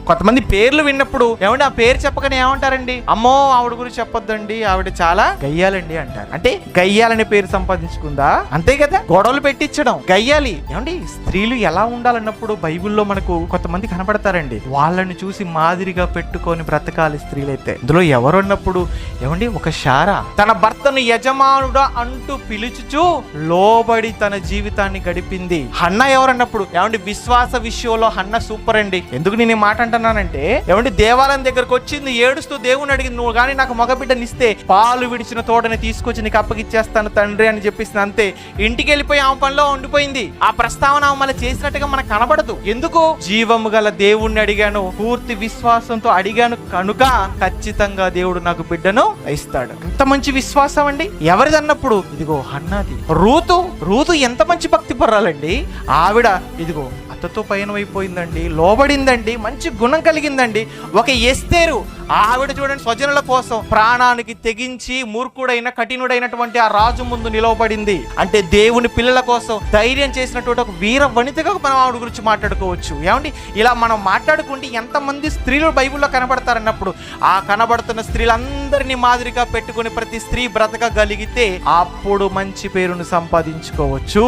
కొంతమంది పేర్లు విన్నప్పుడు ఏమంటే ఆ పేరు చెప్పకనే ఏమంటారండి, అమ్మో ఆవిడ గురించి చెప్పొద్దండి, ఆవిడ చాలా గయ్యాలండి అంటారు. అంటే గయ్యాలనే పేరు సంపాదించుకుందా? అంతే కదా, గొడవలు పెట్టించడం గయ్యాలి. ఏమండి స్త్రీలు ఎలా ఉండాలన్నప్పుడు బైబిల్లో మనకు కొంతమంది కనబడతారండి. వాళ్ళని చూసి మాదిరిగా పెట్టుకొని బ్రతకాలి స్త్రీలైతే. ఇందులో ఎవరున్నప్పుడు ఏమండి ఒక శారా తన భర్తను యజమానుడా అంటూ పిలుచుచు లోబడి తన జీవితాన్ని గడిపింది. హన్న ఎవరన్నప్పుడు ఏమండి విశ్వాస విషయంలో హన్న సూపర్ అండి. ఎందుకు నేను ఈ మాట అంటున్నానంటే, ఏమండి దేవాలయం దగ్గరకు వచ్చింది, ఏడుస్తూ దేవుని అడిగింది, నువ్వు కానీ నాకు మగబిడ్డనిస్తే పాలు విడిచిన తోటని తీసుకొచ్చి నీకు అప్పగిచ్చేస్తాను తండ్రి అని చెప్పేసింది. అంతే, ఇంటికి వెళ్ళిపోయి ఆమె పనిలో ఉండిపోయింది. ఆ ప్రస్తావన ఆమె మళ్ళీ చేసినట్టుగా మనకు కనబడదు. ఎందుకు? జీవము గల దేవుణ్ణి అడిగాను, పూర్తి విశ్వాసంతో అడిగాను కనుక ఖచ్చితంగా దేవుడు నాకు బిడ్డను ఇస్తాడు. ఎంత మంచి విశ్వాసం అండి. ఎవరిదన్నప్పుడు ఇదిగో హన్నాది. రూతు ఎంత మంచి భక్తి పర్రాలండి. ఆవిడ ఇదిగో అత్తతో పయనమైపోయిందండి, లోబడిందండి, మంచి గుణం కలిగిందండి. ఒక ఎస్తేరు ఆవిడ చూడండి స్వజనుల కోసం ప్రాణానికి తెగించి మూర్ఖుడైన కఠినుడైనటువంటి ఆ రాజు ముందు నిలవబడింది. అంటే దేవుని పిల్లల కోసం ధైర్యం చేసినటువంటి ఒక వీర వనితగా మనం ఆవిడ గురించి మాట్లాడుకోవచ్చు. ఏమండి ఇలా మనం మాట్లాడుకుంటే ఎంతమంది స్త్రీలు బైబిల్లో కనబడతారన్నప్పుడు ఆ కనబడుతున్న స్త్రీలందరినీ మాదిరిగా పెట్టుకుని ప్రతి స్త్రీ బ్రతకగలిగితే అప్పుడు మంచి పేరును సంపాదించుకోవచ్చు.